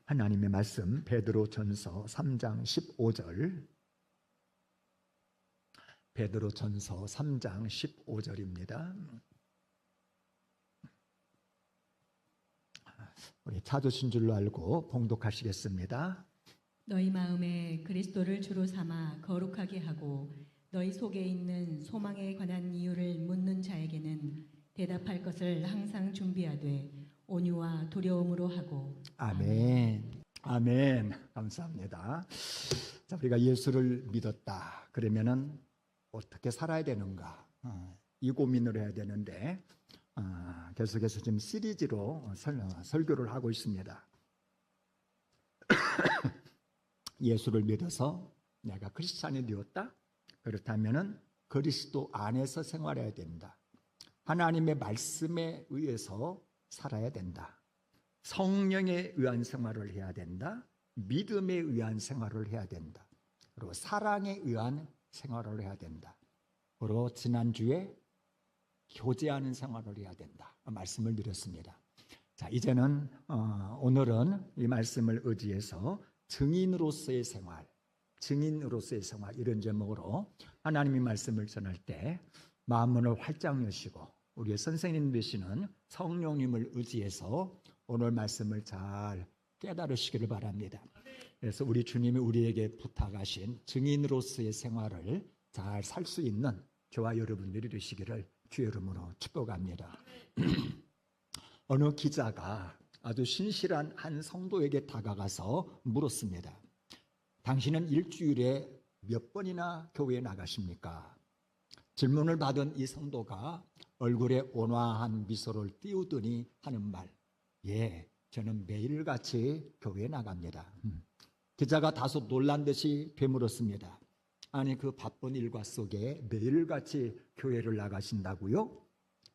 하나님의 말씀 베드로전서 3장 15절, 베드로전서 3장 15절입니다. 우리 찾으신 줄로 알고 봉독하시겠습니다. 너희 마음에 그리스도를 주로 삼아 거룩하게 하고 너희 속에 있는 소망에 관한 이유를 묻는 자에게는 대답할 것을 항상 준비하되 온유와 두려움으로 하고. 아멘. 아멘. 감사합니다. 자, 우리가 예수를 믿었다. 그러면은 어떻게 살아야 되는가? 이 고민을 해야 되는데 계속해서 지금 시리즈로 설교를 하고 있습니다. 예수를 믿어서 내가 크리스찬이 되었다? 그렇다면은 그리스도 안에서 생활해야 된다. 하나님의 말씀에 의해서 살아야 된다. 성령에 의한 생활을 해야 된다. 믿음에 의한 생활을 해야 된다. 그리고 사랑에 의한 생활을 해야 된다. 그리고 지난주에 교제하는 생활을 해야 된다. 말씀을 드렸습니다. 자, 이제는 오늘은 이 말씀을 의지해서 증인으로서의 생활 이런 제목으로 하나님의 말씀을 전할 때 마음문을 활짝 여시고 우리의 선생님 되시는 성령님을 의지해서 오늘 말씀을 잘 깨달으시기를 바랍니다. 그래서 우리 주님이 우리에게 부탁하신 증인으로서의 생활을 잘 살 수 있는 저와 여러분들이 되시기를 주의 이름으로 축복합니다. 어느 기자가 아주 신실한 한 성도에게 다가가서 물었습니다. 당신은 일주일에 몇 번이나 교회에 나가십니까? 질문을 받은 이 성도가 얼굴에 온화한 미소를 띄우더니 하는 말, 예, 저는 매일같이 교회에 나갑니다. 기자가 다소 놀란 듯이 되물었습니다. 아니, 그 바쁜 일과 속에 매일같이 교회를 나가신다고요?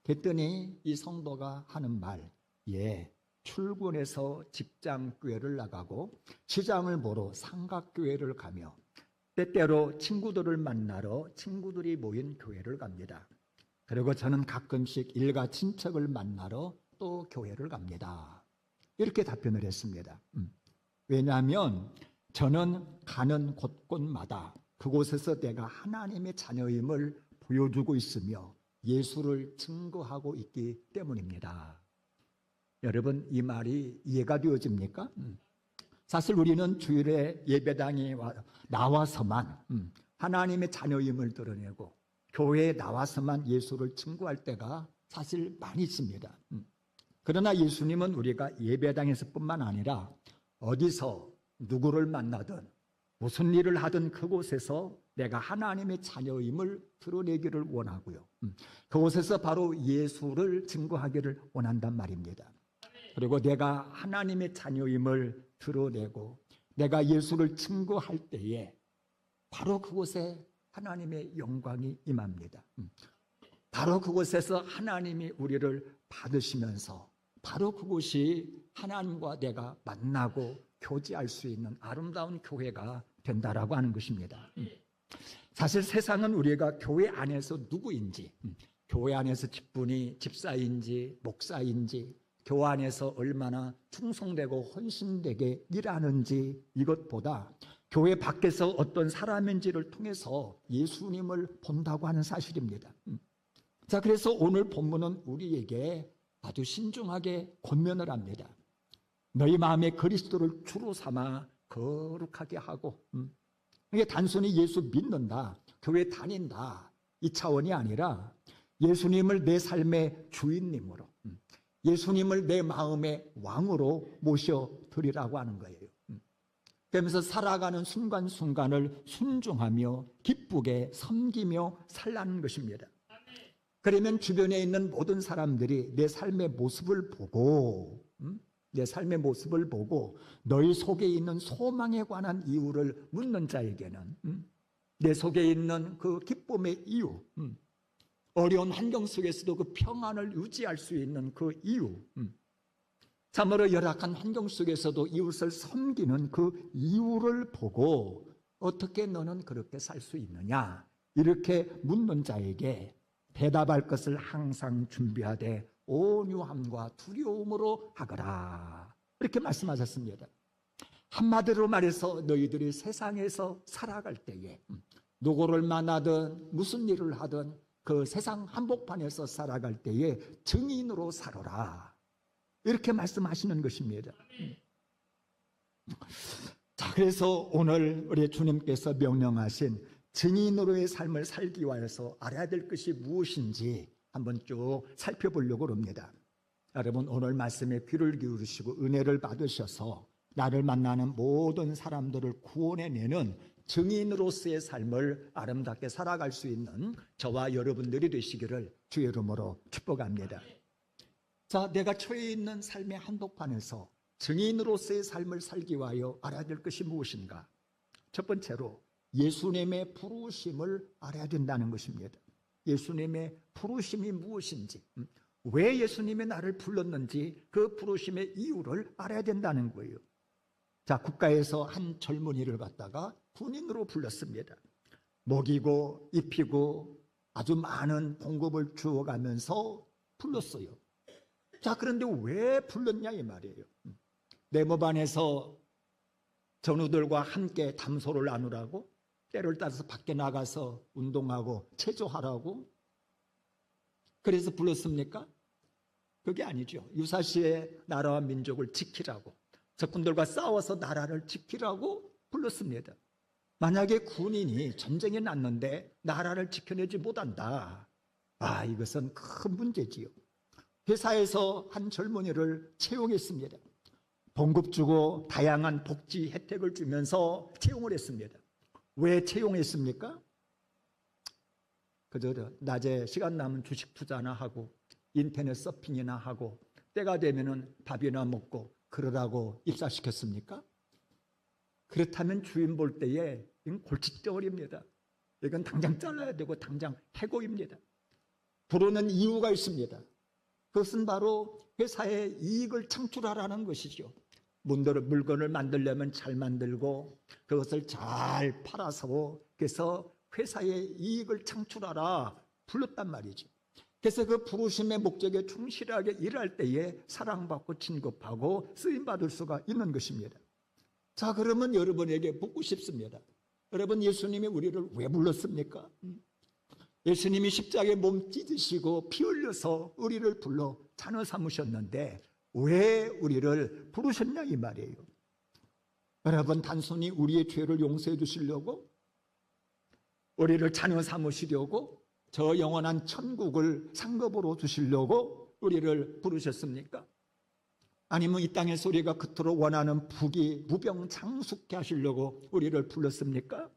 그랬더니 이 성도가 하는 말, 예, 출근해서 직장교회를 나가고 시장을 보러 삼각교회를 가며 때때로 친구들을 만나러 친구들이 모인 교회를 갑니다. 그리고 저는 가끔씩 일가 친척을 만나러 또 교회를 갑니다. 이렇게 답변을 했습니다. 왜냐하면 저는 가는 곳곳마다 그곳에서 내가 하나님의 자녀임을 보여주고 있으며 예수를 증거하고 있기 때문입니다. 여러분, 이 말이 이해가 되어집니까? 사실 우리는 주일에 예배당에 나와서만 하나님의 자녀임을 드러내고 교회에 나와서만 예수를 증거할 때가 사실 많이 있습니다. 그러나 예수님은 우리가 예배당에서뿐만 아니라 어디서 누구를 만나든 무슨 일을 하든 그곳에서 내가 하나님의 자녀임을 드러내기를 원하고요. 그곳에서 바로 예수를 증거하기를 원한단 말입니다. 그리고 내가 하나님의 자녀임을 드러내고 내가 예수를 증거할 때에 바로 그곳에 하나님의 영광이 임합니다. 바로 그곳에서 하나님이 우리를 받으시면서 바로 그곳이 하나님과 내가 만나고 교제할 수 있는 아름다운 교회가 된다라고 하는 것입니다. 사실 세상은 우리가 교회 안에서 누구인지, 교회 안에서 직분이 집사인지 목사인지, 교회 안에서 얼마나 충성되고 헌신되게 일하는지 이것보다 교회 밖에서 어떤 사람인지를 통해서 예수님을 본다고 하는 사실입니다. 자, 그래서 오늘 본문은 우리에게 아주 신중하게 권면을 합니다. 너희 마음에 그리스도를 주로 삼아 거룩하게 하고, 이게 단순히 예수 믿는다, 교회 다닌다 이 차원이 아니라 예수님을 내 삶의 주인님으로, 예수님을 내 마음의 왕으로 모셔드리라고 하는 거예요. 그러면서 살아가는 순간순간을 순종하며 기쁘게 섬기며 살라는 것입니다. 그러면 주변에 있는 모든 사람들이 내 삶의 모습을 보고 너희 속에 있는 소망에 관한 이유를 묻는 자에게는 내 속에 있는 그 기쁨의 이유, 어려운 환경 속에서도 그 평안을 유지할 수 있는 그 이유, 참으로 열악한 환경 속에서도 이웃을 섬기는 그 이유를 보고 어떻게 너는 그렇게 살 수 있느냐 이렇게 묻는 자에게 대답할 것을 항상 준비하되 온유함과 두려움으로 하거라 이렇게 말씀하셨습니다. 한마디로 말해서 너희들이 세상에서 살아갈 때에 누구를 만나든 무슨 일을 하든 그 세상 한복판에서 살아갈 때에 증인으로 살아라, 이렇게 말씀하시는 것입니다. 자, 그래서 오늘 우리 주님께서 명령하신 증인으로의 삶을 살기 위해서 알아야 될 것이 무엇인지 한번 쭉 살펴보려고 합니다. 여러분, 오늘 말씀에 귀를 기울이시고 은혜를 받으셔서 나를 만나는 모든 사람들을 구원해내는 증인으로서의 삶을 아름답게 살아갈 수 있는 저와 여러분들이 되시기를 주의 이름으로 축복합니다. 자, 내가 처해 있는 삶의 한복판에서 증인으로서의 삶을 살기 위하여 알아야 될 것이 무엇인가? 첫 번째로 예수님의 부르심을 알아야 된다는 것입니다. 예수님의 부르심이 무엇인지, 왜 예수님이 나를 불렀는지 그 부르심의 이유를 알아야 된다는 거예요. 자, 국가에서 한 젊은이를 갖다가 군인으로 불렀습니다. 먹이고 입히고 아주 많은 봉급을 주어가면서 불렀어요. 자, 그런데 왜 불렀냐 이 말이에요. 네모반에서 전우들과 함께 담소를 나누라고, 때를 따라서 밖에 나가서 운동하고 체조하라고 그래서 불렀습니까? 그게 아니죠. 유사시에 나라와 민족을 지키라고, 적군들과 싸워서 나라를 지키라고 불렀습니다. 만약에 군인이 전쟁에 났는데 나라를 지켜내지 못한다, 이것은 큰 문제지요. 회사에서 한 젊은이를 채용했습니다. 봉급 주고 다양한 복지 혜택을 주면서 채용을 했습니다. 왜 채용했습니까? 그저 낮에 시간 나면 주식 투자나 하고 인터넷 서핑이나 하고 때가 되면은 밥이나 먹고 그러라고 입사시켰습니까? 그렇다면 주인 볼 때에 이건 골칫덩어리입니다. 이건 당장 잘라야 되고 당장 해고입니다. 부르는 이유가 있습니다. 그것은 바로 회사의 이익을 창출하라는 것이죠. 물건을 만들려면 잘 만들고 그것을 잘 팔아서 그래서 회사의 이익을 창출하라 불렀단 말이죠. 그래서 그 부르심의 목적에 충실하게 일할 때에 사랑받고 진급하고 쓰임받을 수가 있는 것입니다. 자, 그러면 여러분에게 묻고 싶습니다. 여러분, 예수님이 우리를 왜 불렀습니까? 예수님이 십자가에 몸 찢으시고 피 흘려서 우리를 불러 자녀 삼으셨는데 왜 우리를 부르셨냐 이 말이에요. 여러분, 단순히 우리의 죄를 용서해 주시려고, 우리를 자녀 삼으시려고, 저 영원한 천국을 상급으로 주시려고 우리를 부르셨습니까? 아니면 이 땅에서 우리가 그토록 원하는 부귀 무병장수케 하시려고 우리를 불렀습니까?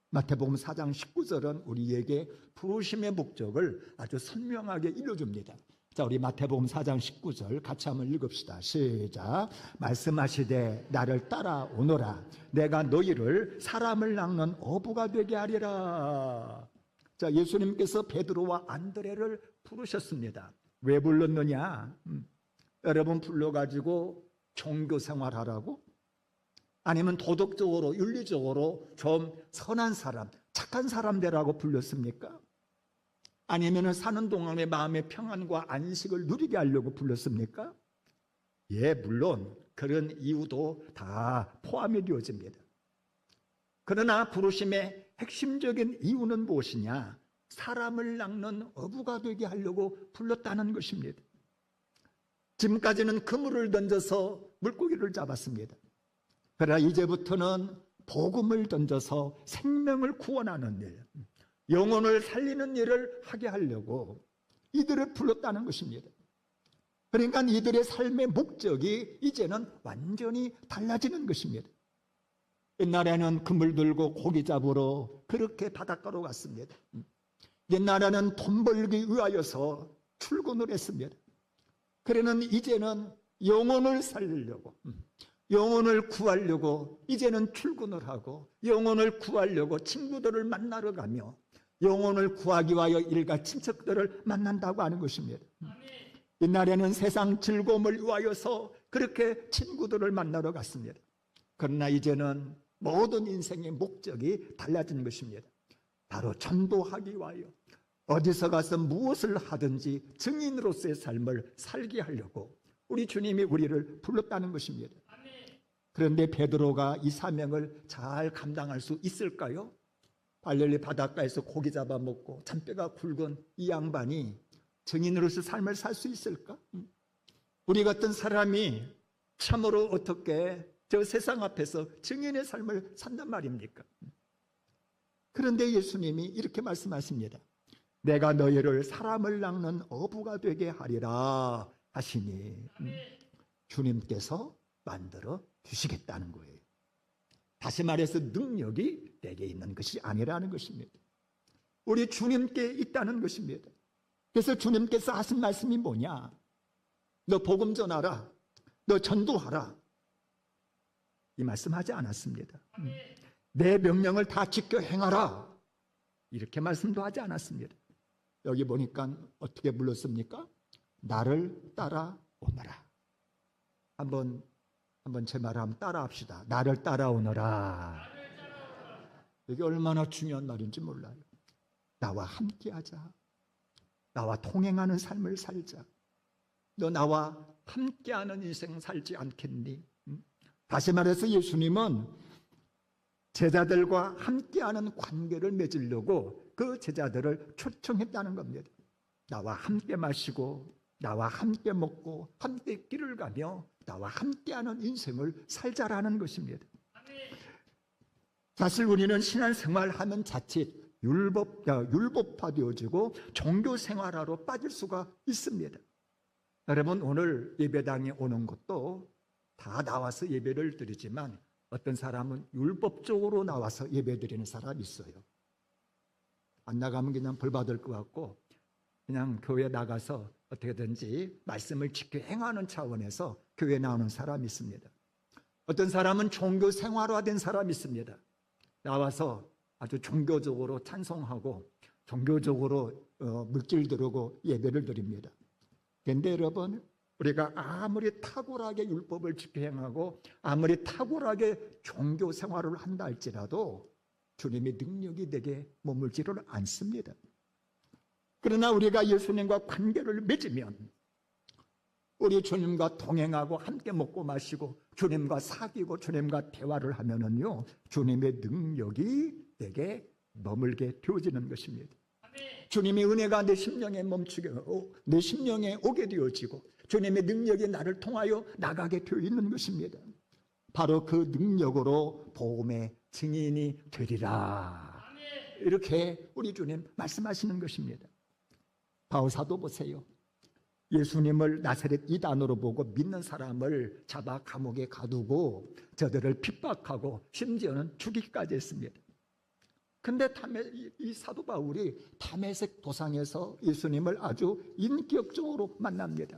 마태복음 4장 19절은 우리에게 부르심의 목적을 아주 선명하게 일러줍니다. 자, 우리 마태복음 4장 19절 같이 한번 읽읍시다. 시작. 말씀하시되 나를 따라오너라. 내가 너희를 사람을 낚는 어부가 되게 하리라. 자, 예수님께서 베드로와 안드레를 부르셨습니다. 왜 불렀느냐? 여러분, 불러가지고 종교 생활하라고? 아니면 도덕적으로 윤리적으로 좀 선한 사람, 착한 사람 되라고 불렀습니까? 아니면 사는 동안에 마음의 평안과 안식을 누리게 하려고 불렀습니까? 예, 물론 그런 이유도 다 포함이 되어집니다. 그러나 부르심의 핵심적인 이유는 무엇이냐? 사람을 낚는 어부가 되게 하려고 불렀다는 것입니다. 지금까지는 그물을 던져서 물고기를 잡았습니다. 그러나 이제부터는 복음을 던져서 생명을 구원하는 일, 영혼을 살리는 일을 하게 하려고 이들을 불렀다는 것입니다. 그러니까 이들의 삶의 목적이 이제는 완전히 달라지는 것입니다. 옛날에는 그물 들고 고기 잡으러 그렇게 바닷가로 갔습니다. 옛날에는 돈 벌기 위하여서 출근을 했습니다. 그러는 이제는 영혼을 살리려고, 영혼을 구하려고 이제는 출근을 하고, 영혼을 구하려고 친구들을 만나러 가며 영혼을 구하기 위하여 일가 친척들을 만난다고 하는 것입니다. 옛날에는 세상 즐거움을 위하여서 그렇게 친구들을 만나러 갔습니다. 그러나 이제는 모든 인생의 목적이 달라진 것입니다. 바로 전도하기 위하여 어디서 가서 무엇을 하든지 증인으로서의 삶을 살게 하려고 우리 주님이 우리를 불렀다는 것입니다. 그런데 베드로가 이 사명을 잘 감당할 수 있을까요? 갈릴리 바닷가에서 고기 잡아먹고 잔뼈가 굵은 이 양반이 증인으로서 삶을 살 수 있을까? 우리 같은 사람이 참으로 어떻게 저 세상 앞에서 증인의 삶을 산단 말입니까? 그런데 예수님이 이렇게 말씀하십니다. 내가 너희를 사람을 낚는 어부가 되게 하리라 하시니 주님께서 만들어 주시겠다는 거예요. 다시 말해서 능력이 내게 있는 것이 아니라는 것입니다. 우리 주님께 있다는 것입니다. 그래서 주님께서 하신 말씀이 뭐냐? 너 복음 전하라. 너 전도하라. 이 말씀하지 않았습니다. 내 명령을 다 지켜 행하라. 이렇게 말씀도 하지 않았습니다. 여기 보니까 어떻게 불렀습니까? 나를 따라오너라. 한번 제 말을 한번 따라합시다. 나를 따라오너라. 이게 얼마나 중요한 말인지 몰라요. 나와 함께하자. 나와 통행하는 삶을 살자. 너 나와 함께하는 인생 살지 않겠니? 다시 말해서 예수님은 제자들과 함께하는 관계를 맺으려고 그 제자들을 초청했다는 겁니다. 나와 함께 마시고 나와 함께 먹고 함께 길을 가며 나와 함께하는 인생을 살자라는 것입니다. 사실 우리는 신앙생활하면 자칫 율법화되어지고 종교생활화로 빠질 수가 있습니다. 여러분, 오늘 예배당에 오는 것도 다 나와서 예배를 드리지만 어떤 사람은 율법적으로 나와서 예배 드리는 사람이 있어요. 안 나가면 그냥 벌 받을 것 같고 그냥 교회 나가서 어떻게든지 말씀을 지켜 행하는 차원에서 교회 나오는 사람이 있습니다. 어떤 사람은 종교 생활화된 사람이 있습니다. 나와서 아주 종교적으로 찬송하고 종교적으로 물질 들고 예배를 드립니다. 그런데 여러분, 우리가 아무리 탁월하게 율법을 지켜 행하고 아무리 탁월하게 종교 생활을 한다 할지라도 주님의 능력이 내게 머물지를 않습니다. 그러나 우리가 예수님과 관계를 맺으면 우리 주님과 동행하고 함께 먹고 마시고 주님과 사귀고 주님과 대화를 하면은요, 주님의 능력이 내게 머물게 되어지는 것입니다. 주님의 은혜가 내 심령에 내 심령에 오게 되어지고 주님의 능력이 나를 통하여 나가게 되어 있는 것입니다. 바로 그 능력으로 복음의 증인이 되리라. 이렇게 우리 주님 말씀하시는 것입니다. 바울사도 보세요. 예수님을 나사렛 이단으로 보고 믿는 사람을 잡아 감옥에 가두고 저들을 핍박하고 심지어는 죽이기까지 했습니다. 근데 이 사도 바울이 다메섹 도상에서 예수님을 아주 인격적으로 만납니다.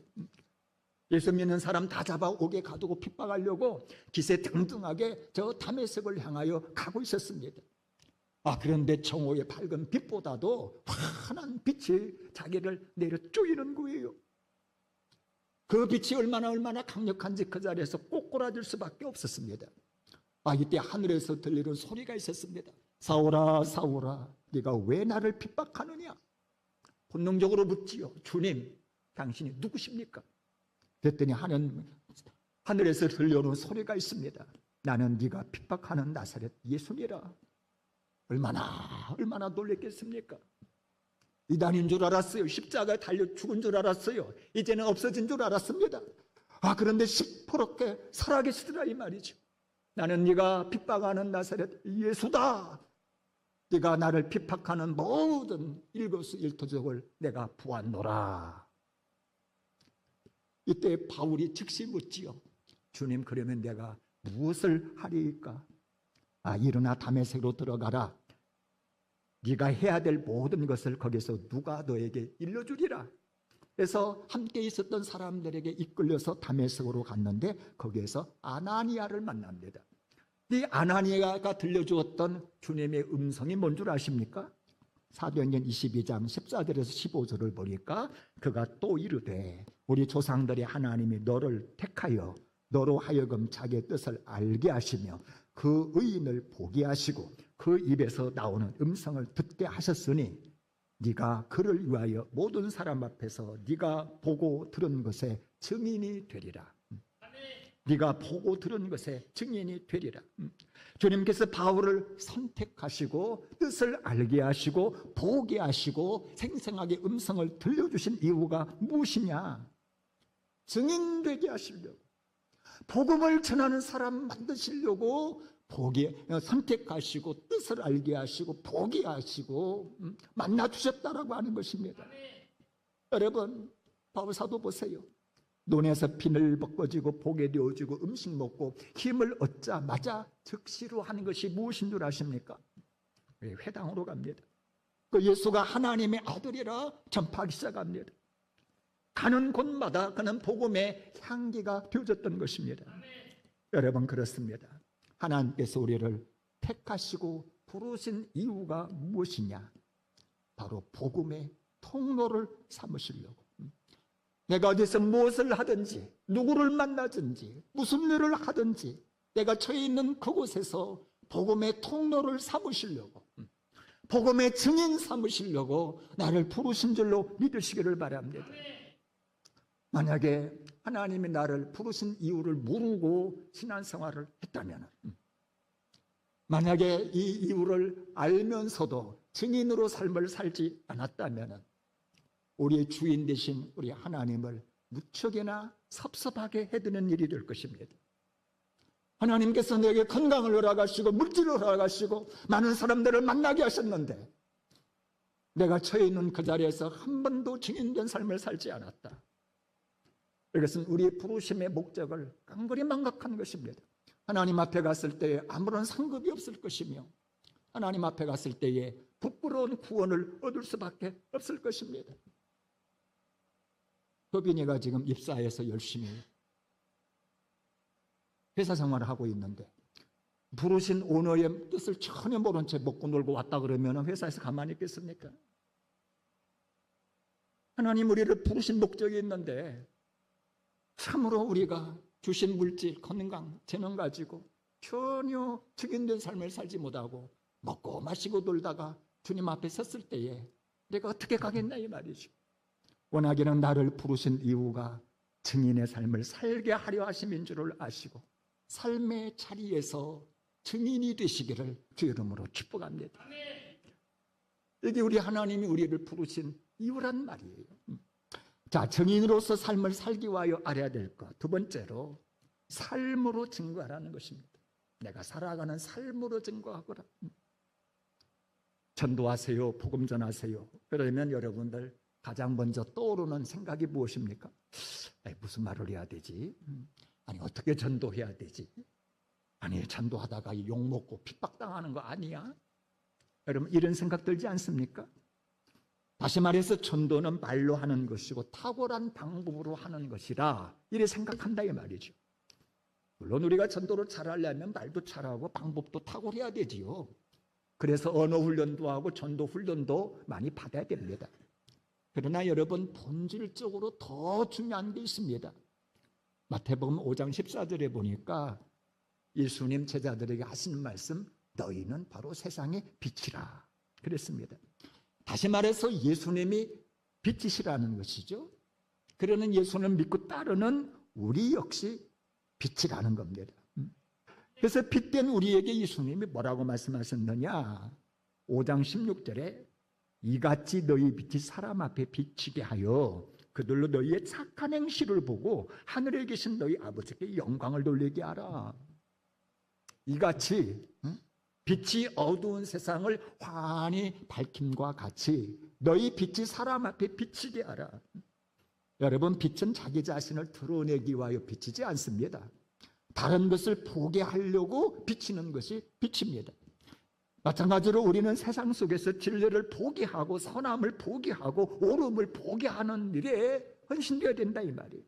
예수 믿는 사람 다 잡아오게 가두고 핍박하려고 기세등등하게 저 다메섹을 향하여 가고 있었습니다. 그런데 정오의 밝은 빛보다도 환한 빛이 자기를 내려 쪼이는 거예요. 그 빛이 얼마나 강력한지 그 자리에서 꼬꾸라질 수밖에 없었습니다. 이때 하늘에서 들리는 소리가 있었습니다. 사울아, 사울아, 네가 왜 나를 핍박하느냐? 본능적으로 묻지요. 주님, 당신이 누구십니까? 그랬더니 하늘에서 들려오는 소리가 있습니다. 나는 네가 핍박하는 나사렛 예수니라. 얼마나 놀랬겠습니까? 이단인 줄 알았어요. 십자가에 달려 죽은 줄 알았어요. 이제는 없어진 줄 알았습니다. 그런데 시퍼렇게 살아계시더라 이 말이죠. 나는 네가 핍박하는 나사렛 예수다. 네가 나를 핍박하는 모든 일거수일투족을 내가 보았노라. 이때 바울이 즉시 묻지요. 주님, 그러면 내가 무엇을 하리이까? 일어나 다메섹으로 들어가라. 네가 해야 될 모든 것을 거기서 누가 너에게 일러주리라. 그래서 함께 있었던 사람들에게 이끌려서 다메섹으로 갔는데 거기에서 아나니아를 만납니다. 이 아나니아가 들려주었던 주님의 음성이 뭔 줄 아십니까? 사도행전 22장 14절에서 15절을 보니까 그가 또 이르되 우리 조상들의 하나님이 너를 택하여 너로 하여금 자기의 뜻을 알게 하시며 그 의인을 보게 하시고 그 입에서 나오는 음성을 듣게 하셨으니 네가 그를 위하여 모든 사람 앞에서 네가 보고 들은 것에 증인이 되리라. 네가 보고 들은 것에 증인이 되리라. 주님께서 바울을 선택하시고 뜻을 알게 하시고 보게 하시고 생생하게 음성을 들려주신 이유가 무엇이냐? 증인되게 하시려고, 복음을 전하는 사람 만드시려고 선택하시고 뜻을 알게 하시고 보게 하시고 만나주셨다라고 하는 것입니다. 여러분, 바울 사도 보세요. 눈에서 비늘 벗겨지고 보게 되어지고 음식 먹고 힘을 얻자마자 즉시로 하는 것이 무엇인 줄 아십니까? 회당으로 갑니다. 그 예수가 하나님의 아들이라 전파하기 시작합니다. 가는 곳마다 그는 복음의 향기가 되어졌던 것입니다. 여러분, 그렇습니다. 하나님께서 우리를 택하시고 부르신 이유가 무엇이냐? 바로 복음의 통로를 삼으시려고. 내가 어디서 무엇을 하든지, 누구를 만나든지, 무슨 일을 하든지 내가 처해 있는 그곳에서 복음의 통로를 삼으시려고, 복음의 증인 삼으시려고 나를 부르신 줄로 믿으시기를 바랍니다. 만약에 하나님이 나를 부르신 이유를 모르고 신앙생활을 했다면, 만약에 이 이유를 알면서도 증인으로 삶을 살지 않았다면 우리의 주인 되신 우리 하나님을 무척이나 섭섭하게 해드는 일이 될 것입니다. 하나님께서 내게 건강을 허락하시고 물질을 허락하시고 많은 사람들을 만나게 하셨는데 내가 처해 있는 그 자리에서 한 번도 증인된 삶을 살지 않았다. 이것은 우리의 부르심의 목적을 깡그리 망각한 것입니다. 하나님 앞에 갔을 때에 아무런 상급이 없을 것이며 하나님 앞에 갔을 때에 부끄러운 구원을 얻을 수밖에 없을 것입니다. 효빈이가 지금 입사해서 열심히 회사 생활을 하고 있는데 부르신 오너의 뜻을 전혀 모른 채 먹고 놀고 왔다 그러면 회사에서 가만히 있겠습니까? 하나님 우리를 부르신 목적이 있는데 참으로 우리가 주신 물질, 건강, 재능 가지고 전혀 증인된 삶을 살지 못하고 먹고 마시고 놀다가 주님 앞에 섰을 때에 내가 어떻게 가겠나 이 말이죠. 원하기는 나를 부르신 이유가 증인의 삶을 살게 하려 하심인 줄을 아시고 삶의 자리에서 증인이 되시기를 주 이름으로 축복합니다. 이게 우리 하나님이 우리를 부르신 이유란 말이에요. 자, 증인으로서 삶을 살기 위하여 알아야 될 것. 두 번째로 삶으로 증거하라는 것입니다. 내가 살아가는 삶으로 증거하거라. 전도하세요. 복음 전하세요. 그러면 여러분들 가장 먼저 떠오르는 생각이 무엇입니까? 무슨 말을 해야 되지? 아니 어떻게 전도해야 되지? 아니 전도하다가 욕먹고 핍박당하는 거 아니야? 여러분 이런 생각 들지 않습니까? 다시 말해서 전도는 말로 하는 것이고 탁월한 방법으로 하는 것이라 이래 생각한다 이 말이죠. 물론 우리가 전도를 잘하려면 말도 잘하고 방법도 탁월해야 되지요. 그래서 언어 훈련도 하고 전도 훈련도 많이 받아야 됩니다. 그러나 여러분 본질적으로 더 중요한 게 있습니다. 마태복음 5장 14절에 보니까 예수님 제자들에게 하시는 말씀, 너희는 바로 세상의 빛이라 그랬습니다. 다시 말해서 예수님이 빛이시라는 것이죠. 그러는 예수님을 믿고 따르는 우리 역시 빛이라는 겁니다. 그래서 빛된 우리에게 예수님이 뭐라고 말씀하셨느냐? 5장 16절에 이같이 너희 빛이 사람 앞에 비치게 하여 그들로 너희의 착한 행실을 보고 하늘에 계신 너희 아버지께 영광을 돌리게 하라. 이같이 빛이 어두운 세상을 환히 밝힘과 같이 너희 빛이 사람 앞에 비치게 하라. 여러분 빛은 자기 자신을 드러내기 위하여 비치지 않습니다. 다른 것을 보게 하려고 비치는 것이 빛입니다. 마찬가지로 우리는 세상 속에서 진리를 보게 하고 선함을 보게 하고 옳음을 보게 하는 일에 헌신되어야 된다 이 말이에요.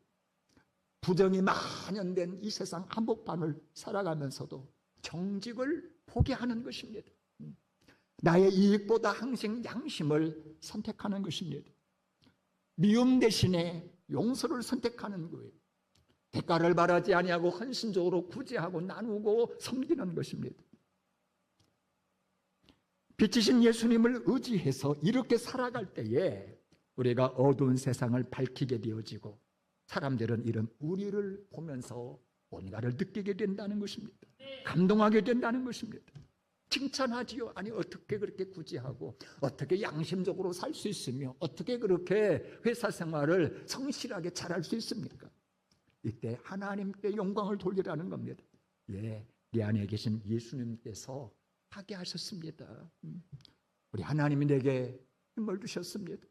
부정이 만연된 이 세상 한복판을 살아가면서도 정직을 보게 하는 것입니다. 나의 이익보다 항상 양심을 선택하는 것입니다. 미움 대신에 용서를 선택하는 거예요. 대가를 바라지 아니하고 헌신적으로 구제하고 나누고 섬기는 것입니다. 빛이신 예수님을 의지해서 이렇게 살아갈 때에 우리가 어두운 세상을 밝히게 되어지고 사람들은 이런 우리를 보면서 뭔가를 느끼게 된다는 것입니다. 감동하게 된다는 것입니다. 칭찬하지요. 아니 어떻게 그렇게 굳이 하고 어떻게 양심적으로 살 수 있으며 어떻게 그렇게 회사 생활을 성실하게 잘할 수 있습니까? 이때 하나님께 영광을 돌리라는 겁니다. 예, 내 안에 계신 예수님께서 하게 하셨습니다. 우리 하나님이 내게 힘을 주셨습니다.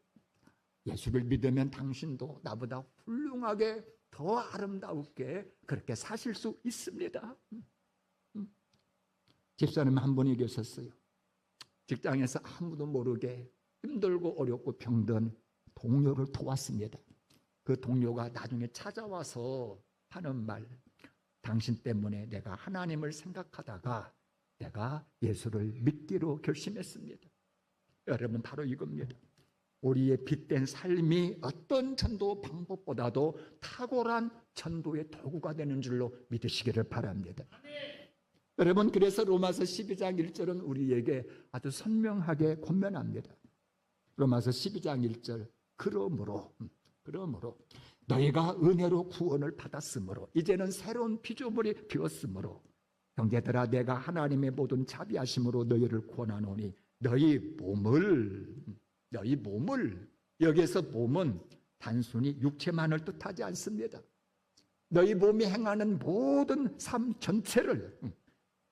예수를 믿으면 당신도 나보다 훌륭하게 더 아름다우게 그렇게 사실 수 있습니다. 집사님 한 분이 계셨어요. 직장에서 아무도 모르게 힘들고 어렵고 병든 동료를 도왔습니다. 그 동료가 나중에 찾아와서 하는 말, 당신 때문에 내가 하나님을 생각하다가 내가 예수를 믿기로 결심했습니다. 여러분, 바로 이겁니다. 우리의 빛된 삶이 어떤 전도 방법보다도 탁월한 전도의 도구가 되는 줄로 믿으시기를 바랍니다. 여러분, 그래서 로마서 12장 1절은 우리에게 아주 선명하게 권면합니다. 로마서 12장 1절, 그러므로 너희가 은혜로 구원을 받았으므로 이제는 새로운 피조물이 되었으므로 형제들아, 내가 하나님의 모든 자비하심으로 너희를 구원하노니 너희 몸을, 여기에서 몸은 단순히 육체만을 뜻하지 않습니다. 너희 몸이 행하는 모든 삶 전체를,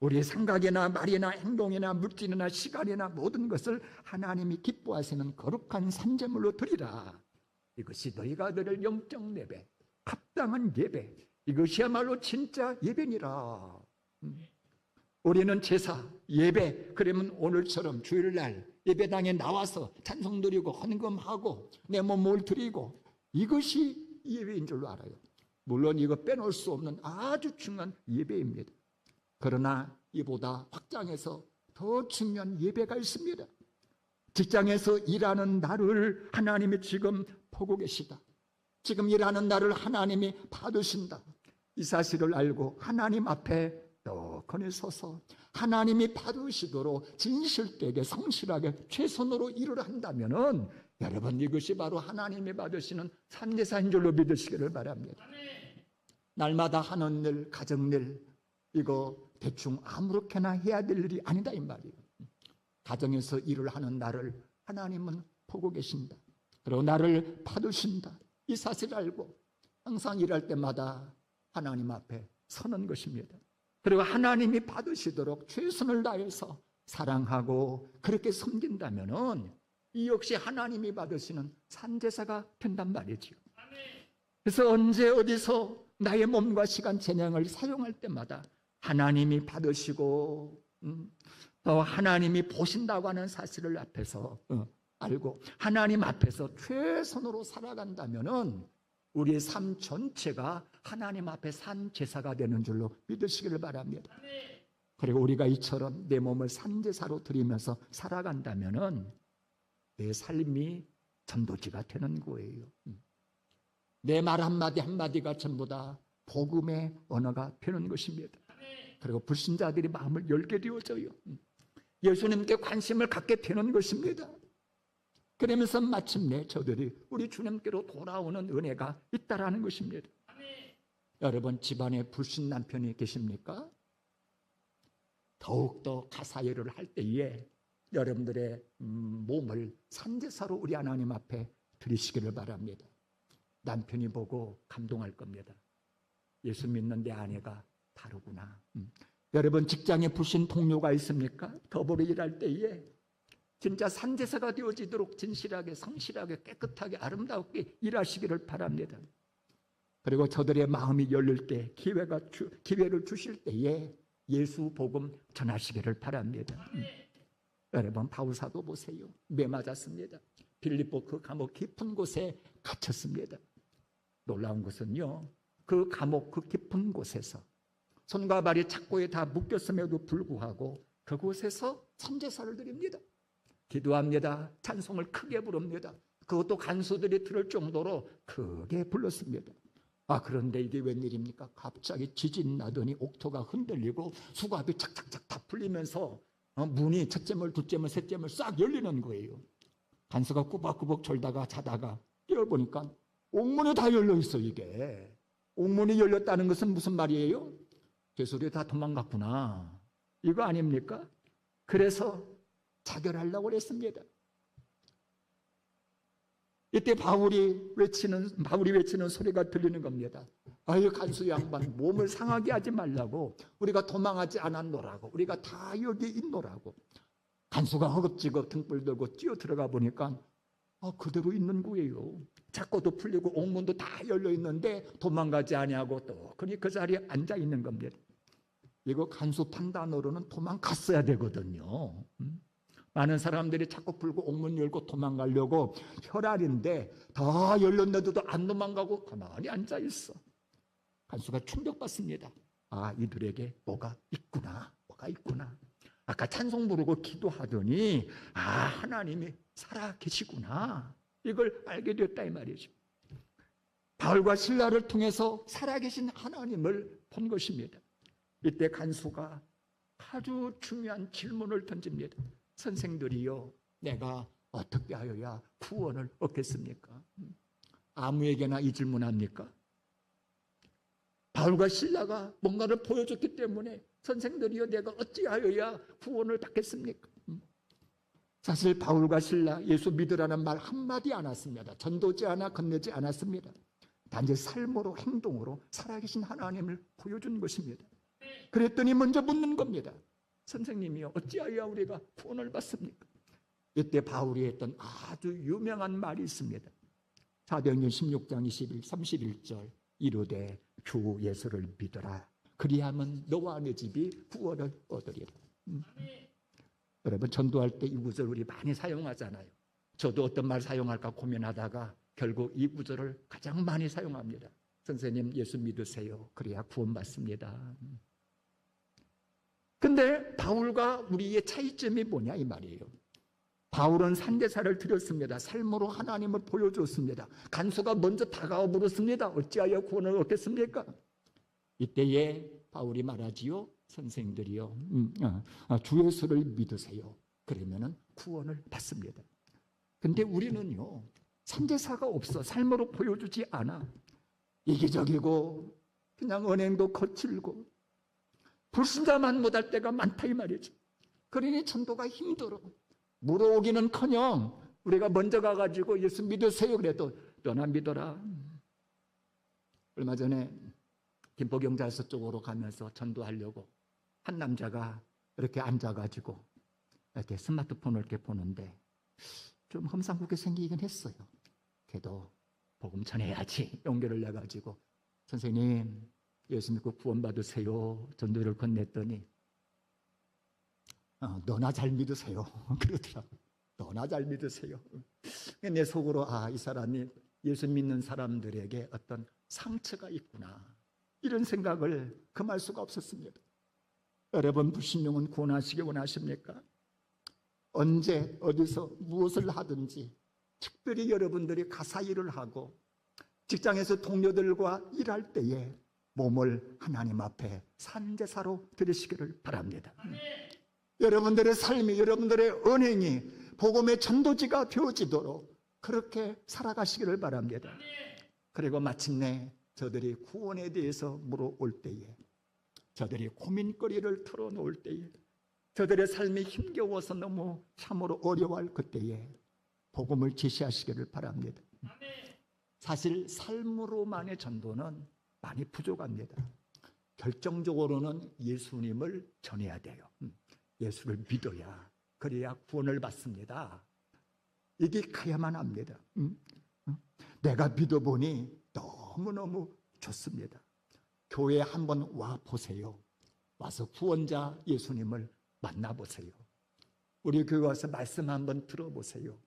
우리의 생각이나 말이나 행동이나 물질이나 시간이나 모든 것을 하나님이 기뻐하시는 거룩한 산제물로 드리라. 이것이 너희가 드릴 영적 예배, 합당한 예배, 이것이야말로 진짜 예배니라. 우리는 제사, 예배, 그러면 오늘처럼 주일날 예배당에 나와서 찬송 드리고 헌금하고 내 몸을 드리고 이것이 예배인 줄로 알아요. 물론 이거 빼놓을 수 없는 아주 중요한 예배입니다. 그러나 이보다 확장해서 더 중요한 예배가 있습니다. 직장에서 일하는 나를 하나님이 지금 보고 계시다. 지금 일하는 나를 하나님이 받으신다. 이 사실을 알고 하나님 앞에 떡하니 서서 하나님이 받으시도록 진실되게 성실하게 최선으로 일을 한다면은 여러분, 이것이 바로 하나님이 받으시는 산제사인 줄로 믿으시기를 바랍니다. 날마다 하는 일, 가정 일, 이거 대충 아무렇게나 해야 될 일이 아니다 이 말이에요. 가정에서 일을 하는 나를 하나님은 보고 계신다. 그리고 나를 받으신다. 이 사실을 알고 항상 일할 때마다 하나님 앞에 서는 것입니다. 그리고 하나님이 받으시도록 최선을 다해서 사랑하고 그렇게 섬긴다면은 이 역시 하나님이 받으시는 산제사가 된단 말이지요. 그래서 언제 어디서 나의 몸과 시간 재량을 사용할 때마다 하나님이 받으시고 또 하나님이 보신다고 하는 사실을 앞에서 알고 하나님 앞에서 최선으로 살아간다면은 우리의 삶 전체가 하나님 앞에 산 제사가 되는 줄로 믿으시기를 바랍니다. 그리고 우리가 이처럼 내 몸을 산제사로 드리면서 살아간다면은 내 삶이 전도지가 되는 거예요. 내 말 한마디 한마디가 전부 다 복음의 언어가 되는 것입니다. 그리고 불신자들이 마음을 열게 되어져요. 예수님께 관심을 갖게 되는 것입니다. 그러면서 마침내 저들이 우리 주님께로 돌아오는 은혜가 있다라는 것입니다. 여러분, 집안에 불신 남편이 계십니까? 더욱더 가사일을 할 때에 여러분들의 몸을 산제사로 우리 하나님 앞에 드리시기를 바랍니다. 남편이 보고 감동할 겁니다. 예수 믿는 내 아내가 다르구나. 여러분, 직장에 불신 동료가 있습니까? 더불어 일할 때에 진짜 산제사가 되어지도록 진실하게 성실하게 깨끗하게 아름답게 일하시기를 바랍니다. 그리고 저들의 마음이 열릴 때 기회를 주실 때에 예수 복음 전하시기를 바랍니다. 여러분, 바울사도 보세요. 매 맞았습니다. 빌립보 그 감옥 깊은 곳에 갇혔습니다. 놀라운 것은요, 그 감옥 그 깊은 곳에서 손과 발이 착고에 다 묶였음에도 불구하고 그곳에서 산제사를 드립니다. 기도합니다. 찬송을 크게 부릅니다. 그것도 간수들이 들을 정도로 크게 불렀습니다. 그런데 이게 웬일입니까? 갑자기 지진 나더니 옥토가 흔들리고 수갑이 착착착 다 풀리면서 문이 첫째 물, 둘째 물, 셋째 물 싹 열리는 거예요. 간수가 꾸벅꾸벅 졸다가 자다가 깨어보니까 옥문이 다 열려 있어. 이게 옥문이 열렸다는 것은 무슨 말이에요? 죄수들이 다 도망갔구나, 이거 아닙니까? 그래서 자결하려고 했습니다. 이때 바울이 외치는 소리가 들리는 겁니다. 아유, 간수 양반, 몸을 상하게 하지 말라고, 우리가 도망하지 않았노라고, 우리가 다 여기 있노라고. 간수가 허겁지겁 등불 들고 뛰어 들어가 보니까 그대로 있는 거예요. 자꾸도 풀리고 옥문도 다 열려 있는데 도망가지 아니하고 또 그니 그 자리에 앉아 있는 겁니다. 이거 간수 판단으로는 도망갔어야 되거든요. 많은 사람들이 자꾸 풀고 옥문 열고 도망가려고 혈알인데 다 열렸는데도 안 도망가고 가만히 앉아 있어. 간수가 충격받습니다. 이들에게 뭐가 있구나. 아까 찬송 부르고 기도하더니 하나님이 살아 계시구나, 이걸 알게 됐다 이 말이죠. 바울과 실라를 통해서 살아계신 하나님을 본 것입니다. 이때 간수가 아주 중요한 질문을 던집니다. 선생들이요, 내가 어떻게 하여야 구원을 얻겠습니까? 아무에게나 이 질문합니까? 바울과 실라가 뭔가를 보여줬기 때문에 선생들이요, 내가 어찌하여야 구원을 받겠습니까? 사실 바울과 실라 예수 믿으라는 말 한마디 안 했습니다. 전도지 않아 건네지 않았습니다. 단지 삶으로 행동으로 살아계신 하나님을 보여준 것입니다. 그랬더니 먼저 묻는 겁니다. 선생님이요, 어찌하여야 우리가 구원을 받습니까? 이때 바울이 했던 아주 유명한 말이 있습니다. 사도행전 16장 31절 이르되 주 예수를 믿어라, 그리하면 너와 내 집이 구원을 얻으리라. 여러분, 전도할 때 이 구절 우리 많이 사용하잖아요. 저도 어떤 말 사용할까 고민하다가 결국 이 구절을 가장 많이 사용합니다. 선생님, 예수 믿으세요, 그래야 구원받습니다. 근데 바울과 우리의 차이점이 뭐냐 이 말이에요. 바울은 산제사를 드렸습니다. 삶으로 하나님을 보여줬습니다. 간수가 먼저 다가와 물었습니다. 어찌하여 구원을 얻겠습니까? 이때에 바울이 말하지요. 선생들이요, 주 예수를 믿으세요. 그러면 구원을 받습니다. 근데 우리는요, 산제사가 없어. 삶으로 보여주지 않아. 이기적이고 그냥 언행도 거칠고 불신자만 못할 때가 많다 이 말이죠. 그러니 전도가 힘들어. 물어오기는커녕 우리가 먼저 가가지고 예수 믿으세요 그래도 너나 믿어라. 얼마 전에 김포경찰서 쪽으로 가면서 전도하려고 한 남자가 이렇게 앉아가지고 이렇게 스마트폰을 이렇게 보는데 좀 험상궂게 생기긴 했어요. 그래도 복음 전해야지 용기를 내가지고 선생님 예수 믿고 구원받으세요 전도를 건넸더니 너나 잘 믿으세요 그러더라고. 너나 잘 믿으세요. 내 속으로 이 사람이 예수 믿는 사람들에게 어떤 상처가 있구나 이런 생각을 금할 수가 없었습니다. 여러분 불신령은 구원하시기 원하십니까? 언제 어디서 무엇을 하든지 특별히 여러분들이 가사 일을 하고 직장에서 동료들과 일할 때에 몸을 하나님 앞에 산제사로 드리시기를 바랍니다. 여러분들의 삶이 여러분들의 언행이 복음의 전도지가 되어지도록 그렇게 살아가시기를 바랍니다. 그리고 마침내 저들이 구원에 대해서 물어올 때에 저들이 고민거리를 털어놓을 때에 저들의 삶이 힘겨워서 너무 참으로 어려워할 그때에 복음을 제시하시기를 바랍니다. 사실 삶으로만의 전도는 많이 부족합니다. 결정적으로는 예수님을 전해야 돼요. 예수를 믿어야 그래야 구원을 받습니다. 이게 가야만 합니다. 내가 믿어보니 너무너무 좋습니다. 교회에 한번 와보세요. 와서 구원자 예수님을 만나보세요. 우리 교회 와서 말씀 한번 들어보세요.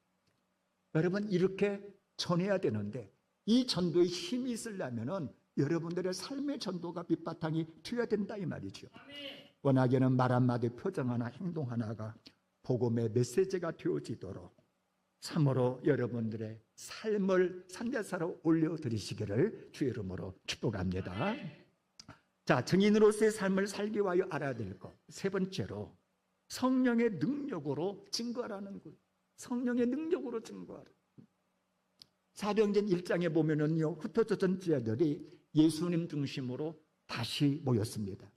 여러분 이렇게 전해야 되는데 이 전도에 힘이 있으려면 여러분들의 삶의 전도가 밑바탕이 되어야 된다 이 말이죠. 워낙에는 말 한마디 표정 하나 행동 하나가 복음의 메시지가 되어지도록 참으로 여러분들의 삶을 산제사로 올려드리시기를 주의 이름으로 축복합니다. 자, 증인으로서의 삶을 살기 위하여 알아야 될 것. 세 번째로 성령의 능력으로 증거하라는 것. 성령의 능력으로 증거하라. 사도행전 1장에 보면은요, 흩어졌던 제자들이 예수님 중심으로 다시 모였습니다.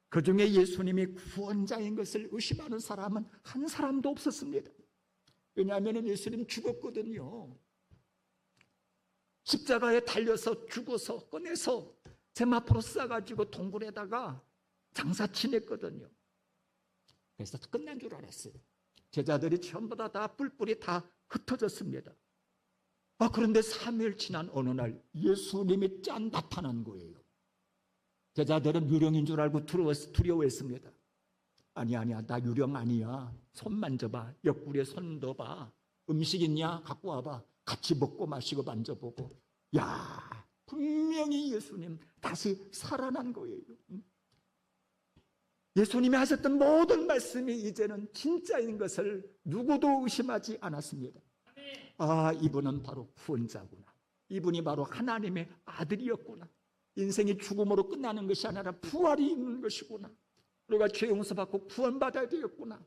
그 중에 예수님이 구원자인 것을 의심하는 사람은 한 사람도 없었습니다. 왜냐하면 예수님 죽었거든요. 십자가에 달려서 죽어서 꺼내서 세마포로 싸가지고 동굴에다가 장사 지냈거든요. 그래서 끝난 줄 알았어요. 제자들이 전부 다 뿔뿔이 다 흩어졌습니다. 그런데 3일 지난 어느 날 예수님이 짠 나타난 거예요. 제자들은 유령인 줄 알고 두려워했습니다. 아니야, 나 유령 아니야. 손 만져봐. 옆구리에 손 넣어봐. 음식 있냐? 갖고 와봐. 같이 먹고 마시고 만져보고. 야, 분명히 예수님 다시 살아난 거예요. 예수님이 하셨던 모든 말씀이 이제는 진짜인 것을 누구도 의심하지 않았습니다. 이분은 바로 구원자구나. 이분이 바로 하나님의 아들이었구나. 인생이 죽음으로 끝나는 것이 아니라 부활이 있는 것이구나. 우리가 죄 용서받고 구원받아야 되겠구나.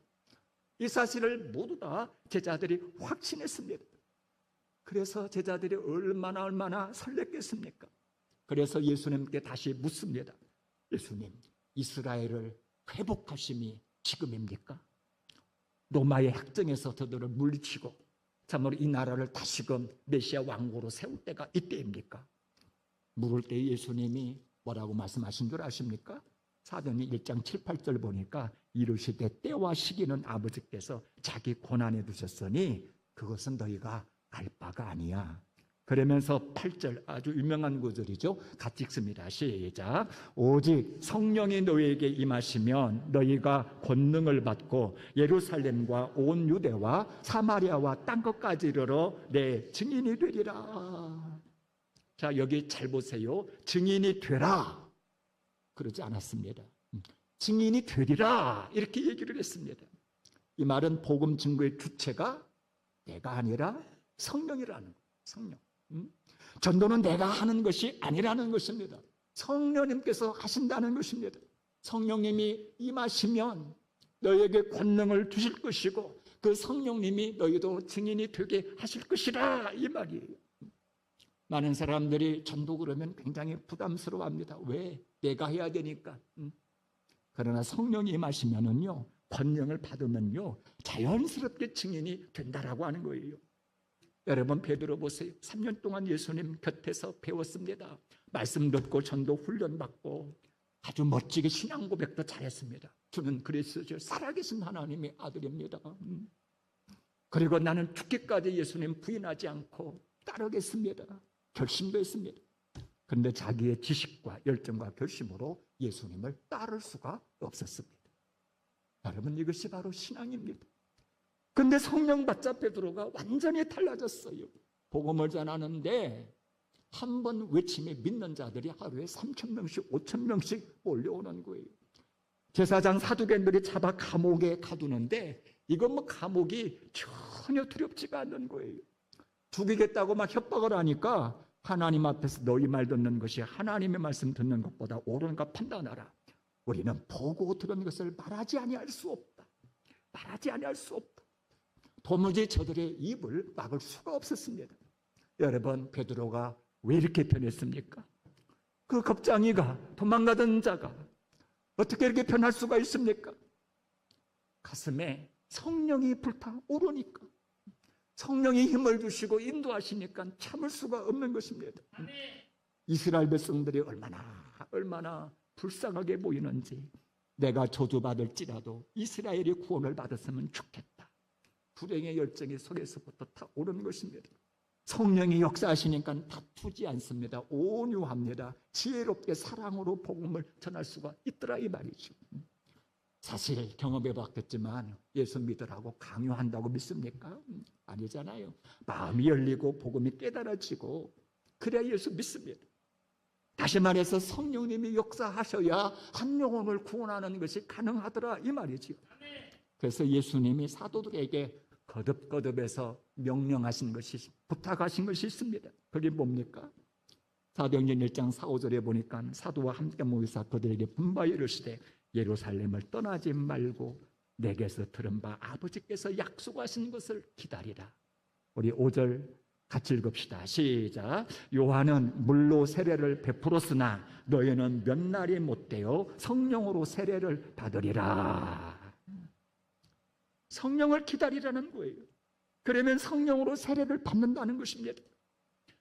이 사실을 모두 다 제자들이 확신했습니다. 그래서 제자들이 얼마나 설렜겠습니까? 그래서 예수님께 다시 묻습니다. 예수님, 이스라엘을 회복하심이 지금입니까? 로마의 핵정에서 저들을 물리치고 참으로 이 나라를 다시금 메시아 왕국으로 세울 때가 이때입니까? 물을 때 예수님이 뭐라고 말씀하신 줄 아십니까? 사도행전 1장 7, 8절 보니까 이르시되 때와 시기는 아버지께서 자기 권한에 두셨으니 그것은 너희가 알 바가 아니야. 그러면서 8절 아주 유명한 구절이죠. 같이 읽습니다. 시작. 오직 성령이 너희에게 임하시면 너희가 권능을 받고 예루살렘과 온 유대와 사마리아와 땅끝까지 이르러 내 증인이 되리라. 자, 여기 잘 보세요. 증인이 되라 그러지 않았습니다. 증인이 되리라 이렇게 얘기를 했습니다. 이 말은 복음 증거의 주체가 내가 아니라 성령이라는 거예요. 성령. 전도는 내가 하는 것이 아니라는 것입니다. 성령님께서 하신다는 것입니다. 성령님이 임하시면 너희에게 권능을 주실 것이고 그 성령님이 너희도 증인이 되게 하실 것이라 이 말이에요. 많은 사람들이 전도 그러면 굉장히 부담스러워합니다. 왜? 내가 해야 되니까. 그러나 성령이 임하시면은요, 권능을 받으면요, 자연스럽게 증인이 된다라고 하는 거예요. 여러분 베드로 보세요. 3년 동안 예수님 곁에서 배웠습니다. 말씀 듣고 전도 훈련받고 아주 멋지게 신앙 고백도 잘했습니다. 저는 그리스도죠. 살아계신 하나님의 아들입니다. 그리고 나는 죽기까지 예수님 부인하지 않고 따르겠습니다. 결심도 했습니다. 그런데 자기의 지식과 열정과 결심으로 예수님을 따를 수가 없었습니다. 여러분 이것이 바로 신앙입니다. 그런데 성령 받자 베드로가 완전히 달라졌어요. 복음을 전하는데 한 번 외침에 믿는 자들이 하루에 3,000명씩 5,000명씩 몰려오는 거예요. 제사장 사두개인들이 잡아 감옥에 가두는데 이건 뭐 감옥이 전혀 두렵지가 않는 거예요. 죽이겠다고 막 협박을 하니까 하나님 앞에서 너희 말 듣는 것이 하나님의 말씀 듣는 것보다 옳은가 판단하라. 우리는 보고 들은 것을 말하지 아니할 수 없다. 말하지 아니할 수 없다. 도무지 저들의 입을 막을 수가 없었습니다. 여러분 베드로가 왜 이렇게 변했습니까? 그 겁쟁이가 도망가던 자가 어떻게 이렇게 변할 수가 있습니까? 가슴에 성령이 불타오르니까 성령이 힘을 주시고 인도하시니까 참을 수가 없는 것입니다. 이스라엘 백성들이 얼마나 불쌍하게 보이는지 내가 저주받을지라도 이스라엘이 구원을 받았으면 좋겠다. 불행의 열정이 속에서부터 타오르는 것입니다. 성령이 역사하시니까 다투지 않습니다. 온유합니다. 지혜롭게 사랑으로 복음을 전할 수가 있더라 이 말이죠. 사실 경험해 봤겠지만 예수 믿으라고 강요한다고 믿습니까? 아니잖아요. 마음이 열리고 복음이 깨달아지고 그래야 예수 믿습니다. 다시 말해서 성령님이 역사하셔야 한 영혼을 구원하는 것이 가능하더라 이 말이죠. 그래서 예수님이 사도들에게 거듭거듭해서 명령하신 것이 부탁하신 것이 있습니다. 그게 뭡니까? 사도행전 1장 4, 5절에 보니까 사도와 함께 모이사 그들에게 분바에 이르시되 예루살렘을 떠나지 말고 내게서 들은 바 아버지께서 약속하신 것을 기다리라. 우리 5절 같이 읽읍시다. 시작. 요한은 물로 세례를 베풀었으나 너희는 몇 날이 못되어 성령으로 세례를 받으리라. 성령을 기다리라는 거예요. 그러면 성령으로 세례를 받는다는 것입니다.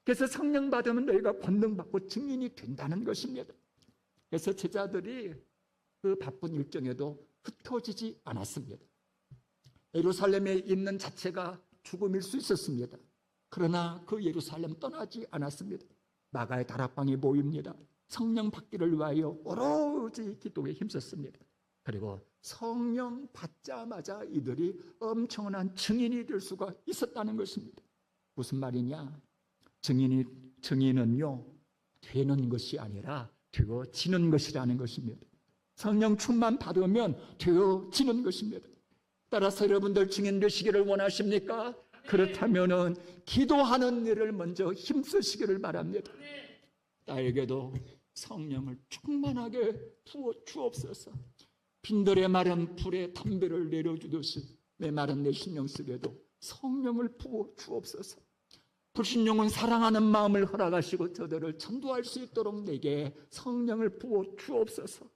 그래서 성령 받으면 너희가 권능받고 증인이 된다는 것입니다. 그래서 제자들이 그 바쁜 일정에도 흩어지지 않았습니다. 예루살렘에 있는 자체가 죽음일 수 있었습니다. 그러나 그 예루살렘 떠나지 않았습니다. 마가의 다락방이 보입니다. 성령 받기를 위하여 오로지 기도에 힘썼습니다. 그리고 성령 받자마자 이들이 엄청난 증인이 될 수가 있었다는 것입니다. 무슨 말이냐? 증인은요, 되는 것이 아니라 되어지는 것이라는 것입니다. 성령 충만 받으면 되어지는 것입니다. 따라서 여러분들 증인 되시기를 원하십니까? 그렇다면은 기도하는 일을 먼저 힘쓰시기를 바랍니다. 나에게도 성령을 충만하게 부어 주옵소서. 빈들의 마른 불에 담배를 내려주듯이 내 마른 내 심령 속에도 성령을 부어 주옵소서. 불신령은 사랑하는 마음을 허락하시고 저들을 전도할 수 있도록 내게 성령을 부어 주옵소서.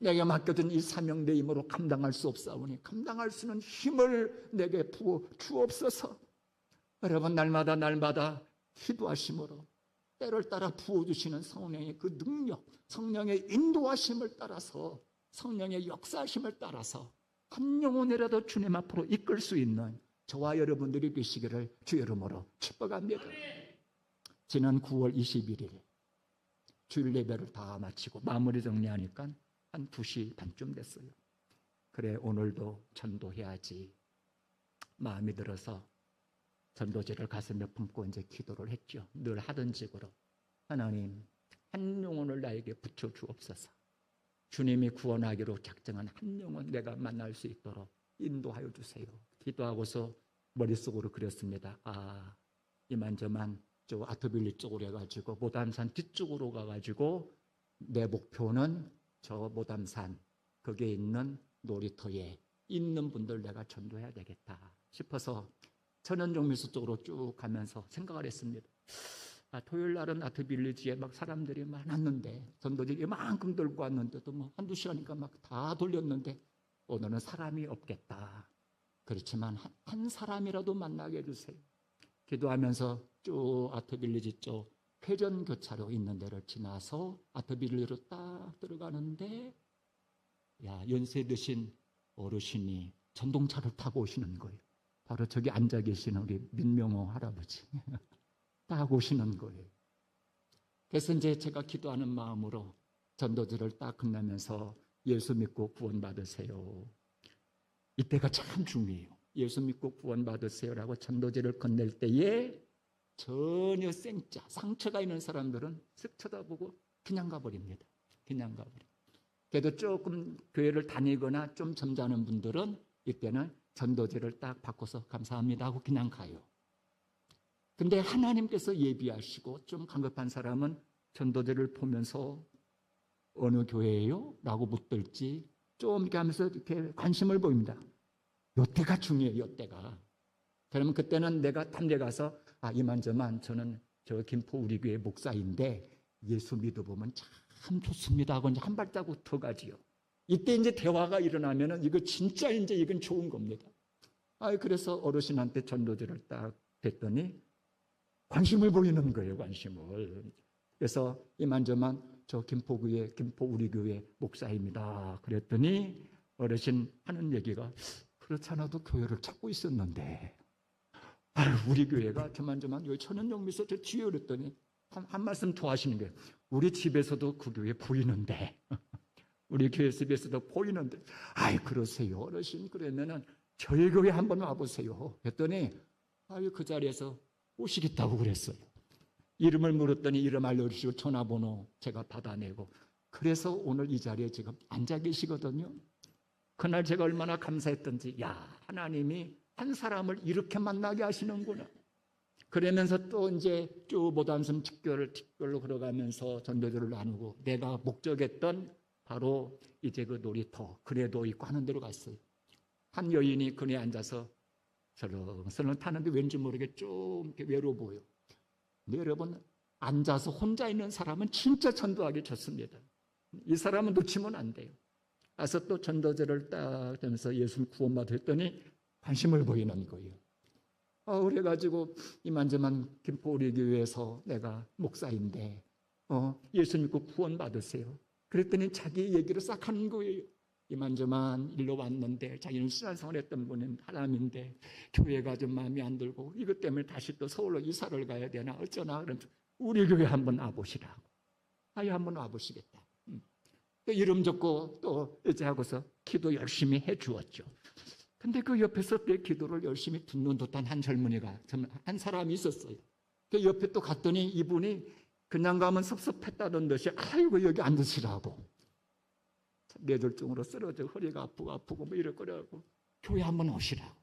내게 맡겨진 이 사명 내 힘으로 감당할 수 없사오니 감당할 수 있는 힘을 내게 부어 주옵소서. 여러분 날마다 기도하심으로 때를 따라 부어주시는 성령의 그 능력, 성령의 인도하심을 따라서, 성령의 역사하심을 따라서 한 영혼이라도 주님 앞으로 이끌 수 있는 저와 여러분들이 되시기를 주의 이름으로 축복합니다. 지난 9월 21일 주일 예배를 다 마치고 마무리 정리하니까 한 2시 반쯤 됐어요. 그래 오늘도 전도해야지 마음이 들어서 전도지를 가슴에 품고 이제 기도를 했죠. 늘 하던 식으로 하나님 한 영혼을 나에게 붙여 주옵소서. 주님이 구원하기로 작정한 한 영혼 내가 만날 수 있도록 인도하여 주세요. 기도하고서 머릿속으로 그렸습니다. 이만저만 저 아토빌리 쪽으로 해가지고 모담산 뒤쪽으로 가가지고 내 목표는 저 모담산 거기에 있는 놀이터에 있는 분들 내가 전도해야 되겠다 싶어서 천연종밀소 쪽으로 쭉 가면서 생각을 했습니다. 토요일 날은 아트빌리지에 막 사람들이 많았는데 전도지 이만큼 들고 왔는데도 뭐 한두 시간이니까 막 다 돌렸는데 오늘은 사람이 없겠다. 그렇지만 한 사람이라도 만나게 해주세요. 기도하면서 쭉 아트빌리지 쪽 회전교차로 있는 데를 지나서 아트빌리지로 딱 들어가는데 연세 드신 어르신이 전동차를 타고 오시는 거예요. 바로 저기 앉아 계시는 우리 민명호 할아버지 딱 오시는 거예요. 그래서 이제 제가 기도하는 마음으로 전도지를 딱 건너면서 예수 믿고 구원받으세요. 이때가 참 중요해요. 예수 믿고 구원받으세요라고 전도지를 건넬 때에 전혀 생짜 상처가 있는 사람들은 쓱 쳐다보고 그냥 가버립니다. 그냥 가버려요. 그래도 조금 교회를 다니거나 좀 점잖은 분들은 이때는 전도지를 딱 바꿔서 감사합니다 하고 그냥 가요. 근데 하나님께서 예비하시고 좀 간급한 사람은 전도지를 보면서 어느 교회예요? 라고 묻을지 좀 이렇게 하면서 이렇게 관심을 보입니다. 요때가 중요해요. 요때가. 그러면 그때는 내가 딴 데 가서 이만저만 저는 저 김포 우리 교회 목사인데 예수 믿어보면 참 좋습니다 하고 이제 한 발자국 더 가지요. 이때 이제 대화가 일어나면은 이거 진짜 이제 이건 좋은 겁니다. 그래서 어르신한테 전도지를 딱 댔더니 관심을 보이는 거예요. 관심을. 그래서 이만저만 저 김포 우리 교회 목사입니다. 그랬더니 어르신 하는 얘기가 그렇지 않아도 교회를 찾고 있었는데 우리 교회가 저만저만 여기 천연종밀소 저 뒤에 그랬더니 한 말씀 더 하시는 거예요. 우리 집에서도 그 교회 보이는데 우리 교회 집에서도 보이는데 그러세요 어르신. 그러면은 저희 교회 한번 와보세요. 그랬더니 그 자리에서 오시겠다고 그랬어요. 이름을 물었더니 이름 알려주시고 전화번호 제가 받아내고 그래서 오늘 이 자리에 지금 앉아 계시거든요. 그날 제가 얼마나 감사했던지 하나님이 한 사람을 이렇게 만나게 하시는구나. 그러면서 또 이제 쭉 모담산 특별로 걸어가면서 전도지를 나누고 내가 목적했던 바로 이제 그 놀이터 그네도 있고 하는 데로 갔어요. 한 여인이 그네 앉아서 설렁설렁 타는데 왠지 모르게 좀 이렇게 외로워 보여. 근데 여러분, 앉아서 혼자 있는 사람은 진짜 전도하기 좋습니다. 이 사람은 놓치면 안 돼요. 가서 또 전도제를 딱 하면서 예수를 구원받아 했더니 관심을 보이는 거예요. 그래가지고 이만저만 김포우리 교회에서 내가 목사인데 예수 믿고 구원받으세요. 그랬더니 자기 얘기를 싹 하는 거예요. 이만저만 일로 왔는데 자기는 신앙생활 했던 분은 사람인데 교회가 좀 마음에 안 들고 이것 때문에 다시 또 서울로 이사를 가야 되나 어쩌나 그러면서 우리 교회 한번 와보시라고. 한번 와보시겠다. 또 이름 적고 또 이제 하고서 기도 열심히 해 주었죠. 근데 그 옆에서 내 기도를 열심히 듣는 듯한 한 젊은이가 한 사람이 있었어요. 그 옆에 또 갔더니 이분이 그냥 가면 섭섭했다는 듯이 아이고 여기 앉으시라고. 뇌졸중으로 쓰러져 허리가 아프고 뭐 이럴 거라고 교회 한번 오시라고.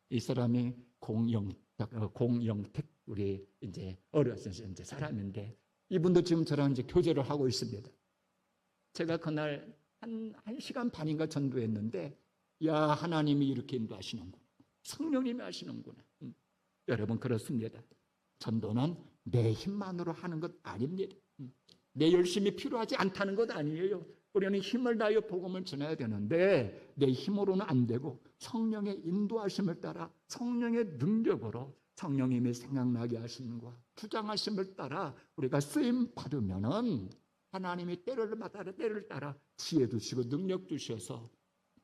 이 사람이 공영택 우리 이제 어렸을 이제 사람인데 이분도 지금 저랑 이제 교제를 하고 있습니다. 제가 그날 한 시간 반인가 전도했는데 야 하나님이 이렇게 인도하시는구나. 성령님이 하시는구나. 여러분 그렇습니다. 전도는 내 힘만으로 하는 것 아닙니다. 내 열심이 필요하지 않다는 것 아니에요. 우리는 힘을 다하여 복음을 전해야 되는데 내 힘으로는 안 되고 성령의 인도하심을 따라 성령의 능력으로 성령님이 생각나게 하시는 것과 주장하심을 따라 우리가 쓰임 받으면은 하나님이 때를 따라 지혜 주시고 능력 주셔서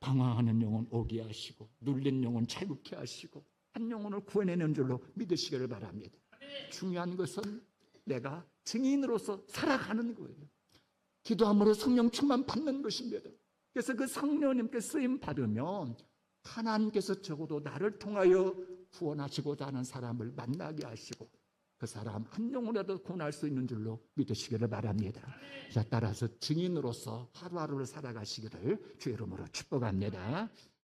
방황하는 영혼 오게 하시고 눌린 영혼 자유케 하시고 한 영혼을 구해내는 줄로 믿으시기를 바랍니다. 중요한 것은 내가 증인으로서 살아가는 거예요. 기도함으로 성령 충만 받는 것입니다. 그래서 그 성령님께 쓰임 받으면 하나님께서 적어도 나를 통하여 구원하시고자 하는 사람을 만나게 하시고 그 사람 한 영혼이라도 구원할 수 있는 줄로 믿으시기를 바랍니다. 자, 따라서 증인으로서 하루하루를 살아가시기를 주의 이름으로 축복합니다.